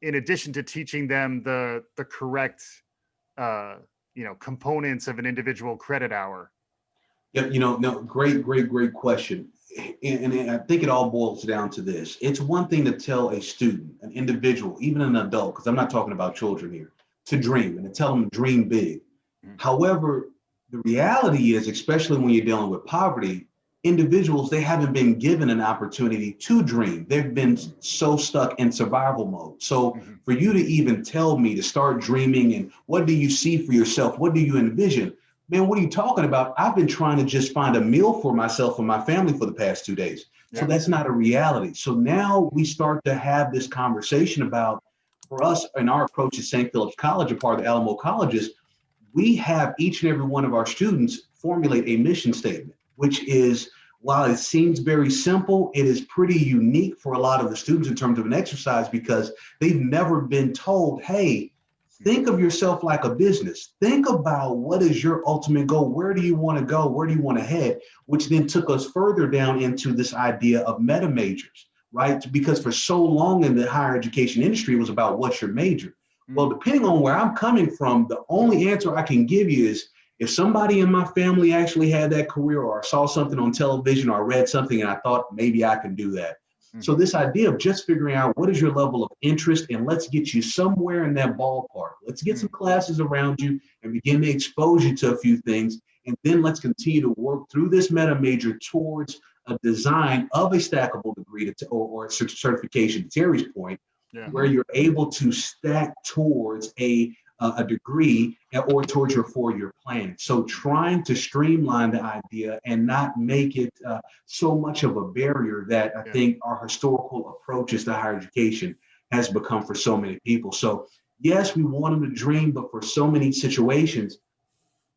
in addition to teaching them the correct, components of an individual credit hour? Yeah, no, great question. And I think it all boils down to this. It's one thing to tell a student, an individual, even an adult, because I'm not talking about children here, to dream and to tell them dream big. However, the reality is, especially when you're dealing with poverty, individuals, they haven't been given an opportunity to dream. They've been so stuck in survival mode. So for you to even tell me to start dreaming and what do you see for yourself? What do you envision? Man, what are you talking about? I've been trying to just find a meal for myself and my family for the past 2 days. So that's not a reality. So now we start to have this conversation about, for us and our approach at St. Philip's College, a part of the Alamo Colleges, we have each and every one of our students formulate a mission statement, which is, while it seems very simple, it is pretty unique for a lot of the students in terms of an exercise because they've never been told, hey, think of yourself like a business. Think about what is your ultimate goal? Where do you want to go? Where do you want to head? Which then took us further down into this idea of meta majors, right? Because for so long in the higher education industry, it was about what's your major. Well, depending on where I'm coming from, the only answer I can give you is if somebody in my family actually had that career, or I saw something on television, or I read something and I thought maybe I can do that. So this idea of just figuring out what is your level of interest and let's get you somewhere in that ballpark. Let's get some classes around you and begin to expose you to a few things. And then let's continue to work through this meta major towards a design of a stackable degree or certification, to Terry's point, where you're able to stack towards a degree or towards your 4-year plan. So trying to streamline the idea and not make it so much of a barrier that I think our historical approaches to higher education has become for so many people. So yes, we want them to dream, but for so many situations,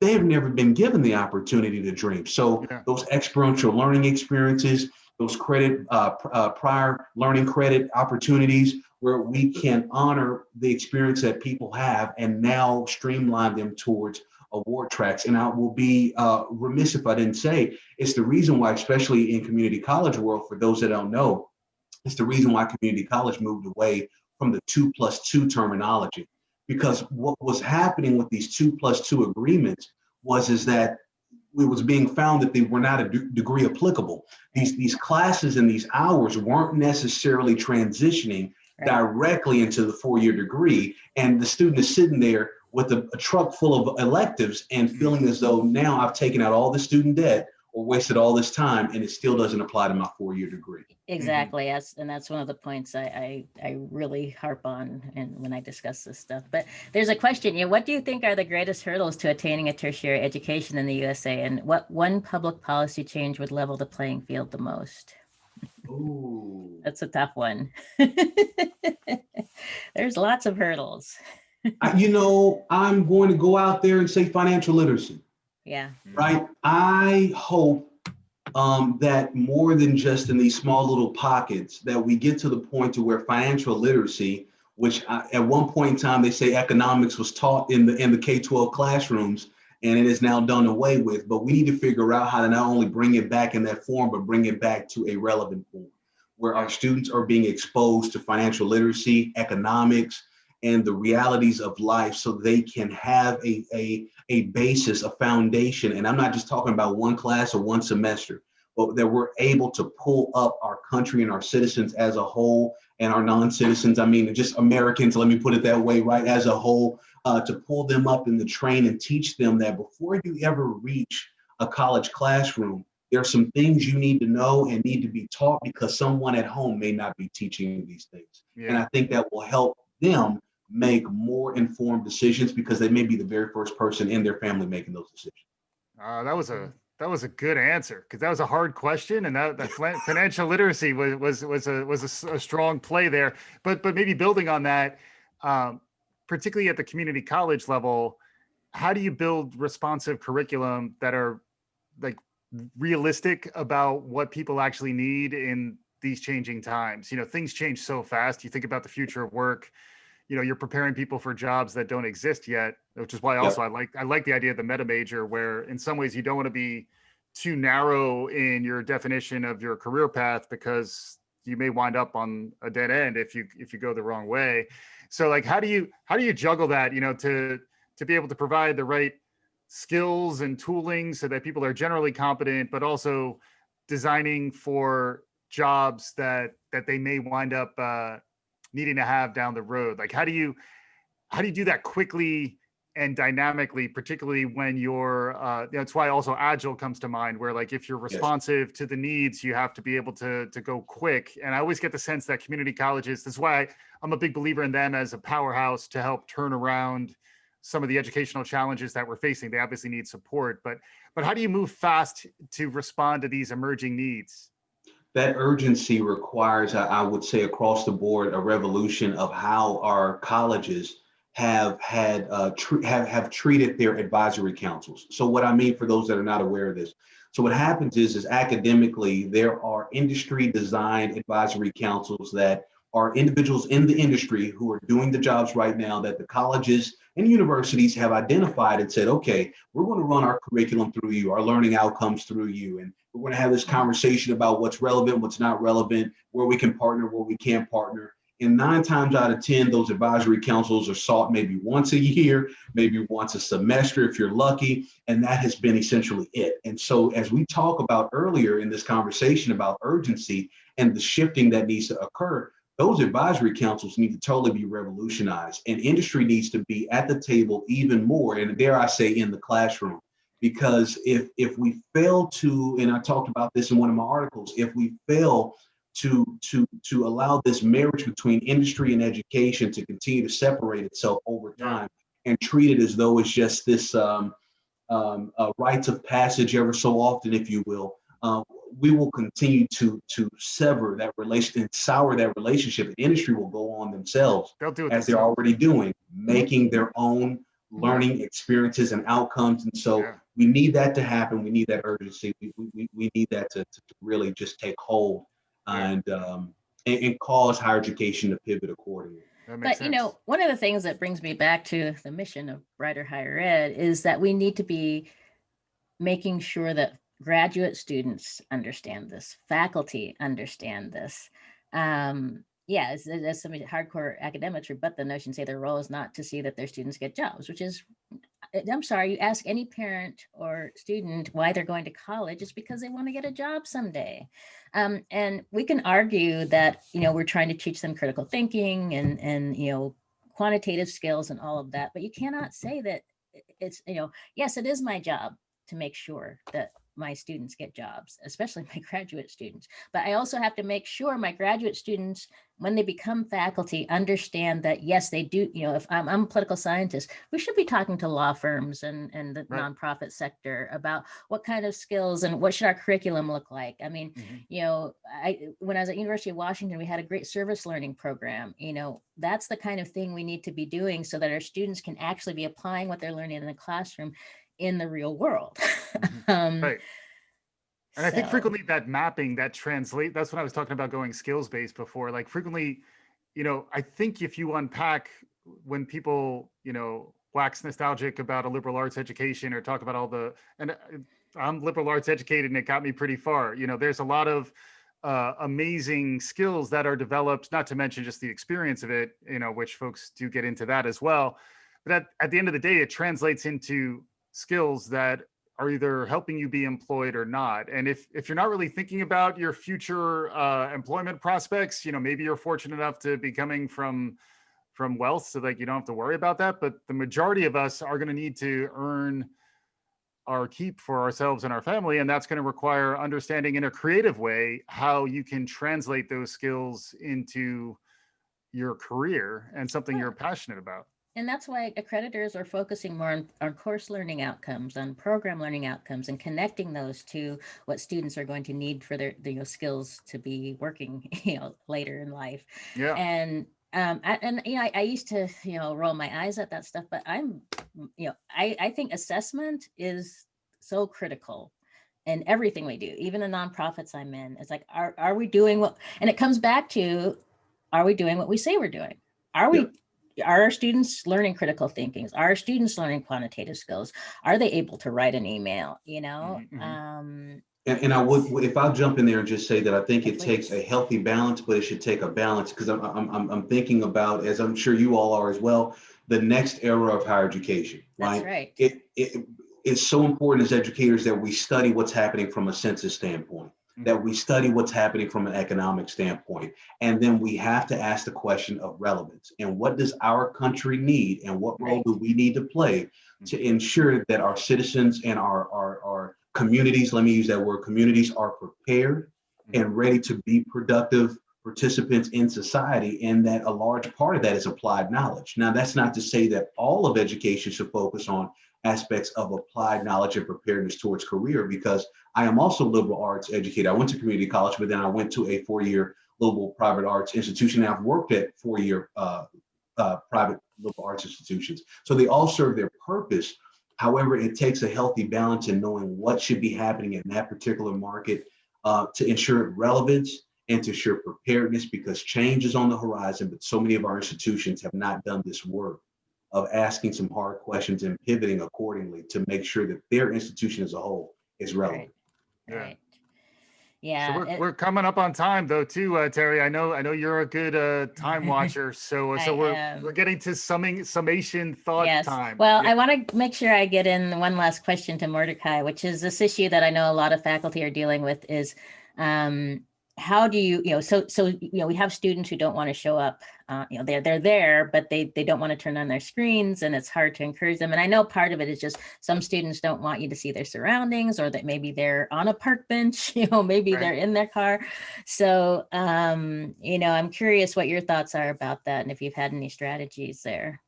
they've never been given the opportunity to dream. So those experiential learning experiences, those credit, prior learning credit opportunities where we can honor the experience that people have and now streamline them towards award tracks. And I will be remiss if I didn't say, it's the reason why, especially in community college world, for those that don't know, it's the reason why community college moved away from the 2+2 terminology. Because what was happening with these 2+2 agreements is that it was being found that they were not a degree applicable. These classes and these hours weren't necessarily transitioning directly into the 4-year degree. And the student is sitting there with a truck full of electives and feeling as though now I've taken out all the student debt or wasted all this time and it still doesn't apply to my 4-year degree. Exactly. Yes. And that's one of the points I really harp on and when I discuss this stuff. But there's a question, what do you think are the greatest hurdles to attaining a tertiary education in the USA? And what one public policy change would level the playing field the most? Ooh. That's a tough one. There's lots of hurdles. I'm going to go out there and say financial literacy. Yeah. Right. I hope that more than just in these small little pockets, that we get to the point to where financial literacy, which at one point in time, they say economics was taught in the K-12 classrooms, and it is now done away with. But we need to figure out how to not only bring it back in that form, but bring it back to a relevant form where our students are being exposed to financial literacy, economics, and the realities of life so they can have a basis, a foundation. And I'm not just talking about one class or one semester, but that we're able to pull up our country and our citizens as a whole and our non-citizens, just Americans, let me put it that way, right, as a whole, to pull them up in the train and teach them that before you ever reach a college classroom, there are some things you need to know and need to be taught because someone at home may not be teaching these things. And I think that will help them make more informed decisions because they may be the very first person in their family making those decisions. That was a good answer because that was a hard question, and that financial literacy was a strong play there. But maybe building on that, particularly at the community college level, how do you build responsive curriculum that are like realistic about what people actually need in these changing times? Things change so fast. You think about the future of work. You're preparing people for jobs that don't exist yet, which is why also I like the idea of the meta major, where in some ways you don't want to be too narrow in your definition of your career path because you may wind up on a dead end if you go the wrong way. So like, how do you juggle that, to be able to provide the right skills and tooling so that people are generally competent, but also designing for jobs that they may wind up needing to have down the road? Like, how do you do that quickly and dynamically, particularly when you're, that's why also Agile comes to mind, where like, if you're responsive to the needs, you have to be able to go quick. And I always get the sense that community colleges, this is why I'm a big believer in them as a powerhouse to help turn around some of the educational challenges that we're facing. They obviously need support, but how do you move fast to respond to these emerging needs? That urgency requires, I would say, across the board, a revolution of how our colleges have had have treated their advisory councils. So what I mean, for those that are not aware of this, so what happens is academically, there are industry designed advisory councils that are individuals in the industry who are doing the jobs right now that the colleges and universities have identified and said, okay, we're going to run our curriculum through you, our learning outcomes through you, and we're going to have this conversation about what's relevant, what's not relevant, where we can partner, where we can't partner. And 9 times out of 10, those advisory councils are sought maybe once a year, maybe once a semester if you're lucky, and that has been essentially it. And so as we talk about earlier in this conversation about urgency and the shifting that needs to occur, those advisory councils need to totally be revolutionized, and industry needs to be at the table even more, and dare I say in the classroom. Because if we fail to, and I talked about this in one of my articles, if we fail to allow this marriage between industry and education to continue to separate itself over time and treat it as though it's just this rites of passage ever so often, if you will, we will continue to sever that relation and sour that relationship. The industry will go on themselves, as they're already doing, making their own learning experiences and outcomes. And so we need that to happen. We need that urgency. We need that to really just take hold and cause higher education to pivot accordingly. But, you know, one of the things that brings me back to the mission of Brighter Higher Ed is that we need to be making sure that graduate students understand this, faculty understand this. There's some hardcore academics rebut the notion, say their role is not to see that their students get jobs, which is, I'm sorry, you ask any parent or student why they're going to college, it's because they want to get a job someday. And we can argue that, you know, we're trying to teach them critical thinking and, you know, quantitative skills and all of that, but you cannot say that it's, you know, yes, it is my job to make sure that my students get jobs, especially my graduate students. But I also have to make sure my graduate students, when they become faculty, understand that, yes, they do, you know, if I'm a political scientist, we should be talking to law firms and the nonprofit sector about what kind of skills and what should our curriculum look like. I mean, you know, when I was at University of Washington, we had a great service learning program. You know, that's the kind of thing we need to be doing so that our students can actually be applying what they're learning in the classroom in the real world. Right. And I think frequently that mapping, that translate, that's what I was talking about going skills-based before. Like frequently, you know, I think if you unpack when people, you know, wax nostalgic about a liberal arts education or talk about all the, and I'm liberal arts educated and it got me pretty far. You know, there's a lot of amazing skills that are developed, not to mention just the experience of it, you know, which folks do get into that as well. But at the end of the day, it translates into skills that are either helping you be employed or not. And if you're not really thinking about your future employment prospects, you know, maybe you're fortunate enough to be coming from wealth so like you don't have to worry about that. But the majority of us are going to need to earn our keep for ourselves and our family. And that's going to require understanding in a creative way how you can translate those skills into your career and something you're passionate about. And that's why accreditors are focusing more on course learning outcomes, on program learning outcomes, and connecting those to what students are going to need for their you know, skills to be working, you know, later in life. Yeah. And you know, I used to, you know, roll my eyes at that stuff, but I think assessment is so critical in everything we do, even the nonprofits I'm in. It's like, are we doing what? And it comes back to, are we doing what we say we're doing? Are our students learning critical thinking? Are our students learning quantitative skills? Are they able to write an email? You know, and I would, if I'll jump in there and just say that I think it takes a healthy balance, but it should take a balance because I'm thinking about, as I'm sure you all are as well, the next era of higher education. That's right. It's so important as educators that we study what's happening from a census standpoint. that we study what's happening from an economic standpoint. And then we have to ask the question of relevance and what does our country need and what role do we need to play to ensure that our citizens and our communities, let me use that word, communities are prepared and ready to be productive participants in society, and that a large part of that is applied knowledge. Now, that's not to say that all of education should focus on aspects of applied knowledge and preparedness towards career, because I am also liberal arts educated. I went to community college, but then I went to a 4-year liberal private arts institution, and I've worked at 4-year private liberal arts institutions. So they all serve their purpose. However, it takes a healthy balance in knowing what should be happening in that particular market to ensure relevance and to ensure preparedness, because change is on the horizon, but so many of our institutions have not done this work of asking some hard questions and pivoting accordingly to make sure that their institution as a whole is relevant. Right. Yeah. So we're coming up on time though too, Terri. I know you're a good time watcher. So we're getting to summation thought time. Well, I want to make sure I get in one last question to Mordecai, which is this issue that I know a lot of faculty are dealing with is how do you, so we have students who don't want to show up, they're there, but they don't want to turn on their screens, and it's hard to encourage them. And I know part of it is just some students don't want you to see their surroundings, or that maybe they're on a park bench, maybe they're in their car. So, I'm curious what your thoughts are about that, and if you've had any strategies there.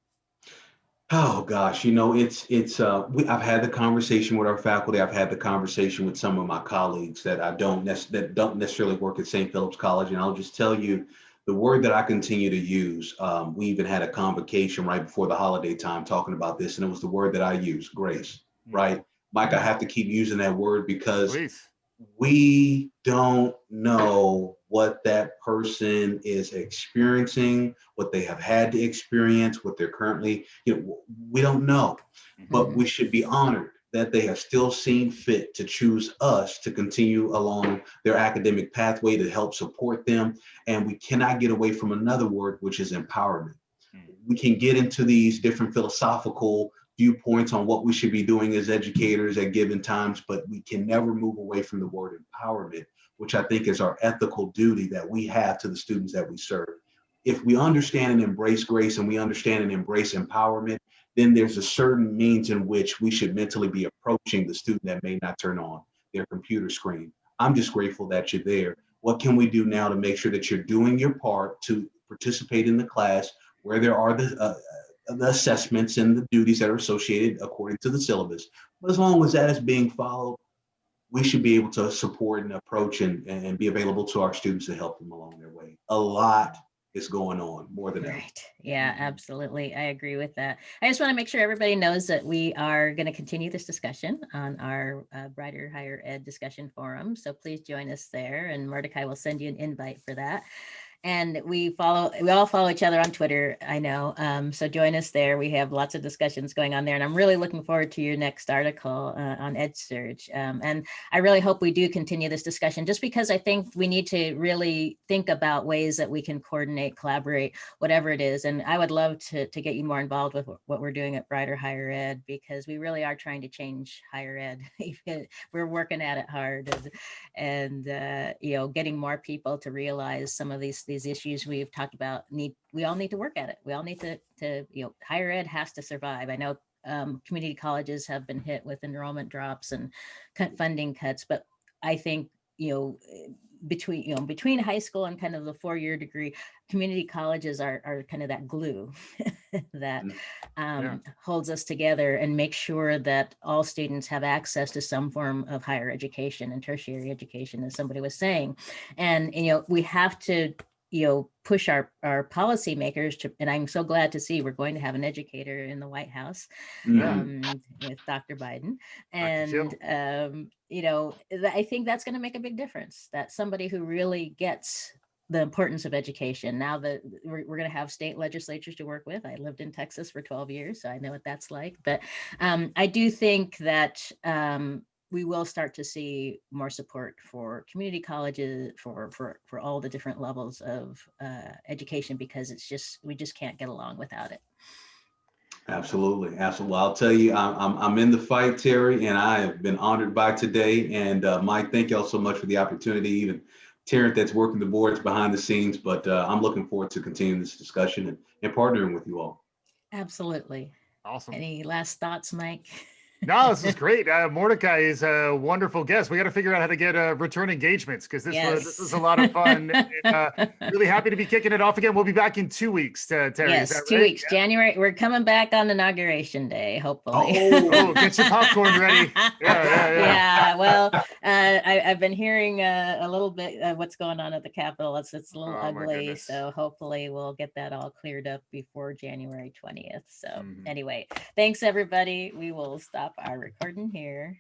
Oh gosh, I've had the conversation with our faculty. I've had the conversation with some of my colleagues that don't necessarily work at St. Philip's College, and I'll just tell you the word that I continue to use. We even had a convocation right before the holiday time talking about this, and it was the word that I use, grace. Right, Mike. I have to keep using that word because we don't know what that person is experiencing, what they have had to experience, what they're currently, we don't know, but we should be honored that they have still seen fit to choose us to continue along their academic pathway to help support them. And we cannot get away from another word, which is empowerment. We can get into these different philosophical viewpoints on what we should be doing as educators at given times, but we can never move away from the word empowerment, which I think is our ethical duty that we have to the students that we serve. If we understand and embrace grace and we understand and embrace empowerment, then there's a certain means in which we should mentally be approaching the student that may not turn on their computer screen. I'm just grateful that you're there. What can we do now to make sure that you're doing your part to participate in the class where there are the assessments and the duties that are associated according to the syllabus? But as long as that is being followed, we should be able to support and approach and be available to our students to help them along their way. A lot is going on, more than ever. Yeah, absolutely. I agree with that. I just want to make sure everybody knows that we are going to continue this discussion on our Brighter Higher Ed discussion forum. So please join us there, and Mordecai will send you an invite for that. And we all follow each other on Twitter, I know. So join us there. We have lots of discussions going on there. And I'm really looking forward to your next article on EdSurge. And I really hope we do continue this discussion, just because I think we need to really think about ways that we can coordinate, collaborate, whatever it is. And I would love to get you more involved with what we're doing at Brighter Higher Ed, because we really are trying to change higher ed. We're working at it hard, and getting more people to realize some of these issues we've talked about. We all need to work at it. We all need to higher ed has to survive. I know community colleges have been hit with enrollment drops and funding cuts, but I think between high school and kind of the 4-year degree, community colleges are kind of that glue that holds us together and makes sure that all students have access to some form of higher education and tertiary education, as somebody was saying. And we have to push our policymakers to, and I'm so glad to see we're going to have an educator in the White House with Dr. Biden. And, I think that's going to make a big difference, that somebody who really gets the importance of education. Now that we're going to have state legislatures to work with. I lived in Texas for 12 years, so I know what that's like. But I do think that we will start to see more support for community colleges, for all the different levels of education, because we just can't get along without it. Absolutely, absolutely. I'll tell you, I'm in the fight, Terri, and I have been honored by today. And Mike, thank y'all so much for the opportunity. Even Terrence, that's working the boards behind the scenes, but I'm looking forward to continuing this discussion and partnering with you all. Absolutely. Awesome. Any last thoughts, Mike? No, this is great. Mordecai is a wonderful guest. We got to figure out how to get return engagements because this was a lot of fun. And, really happy to be kicking it off again. We'll be back in 2 weeks, Terri. Yes, is that 2 right? weeks. Yeah. January. We're coming back on Inauguration Day, hopefully. Oh, get your popcorn ready. Yeah. Well, I've been hearing a little bit what's going on at the Capitol. It's a little ugly. So hopefully we'll get that all cleared up before January 20th. So anyway, thanks everybody. We will stop our recording here.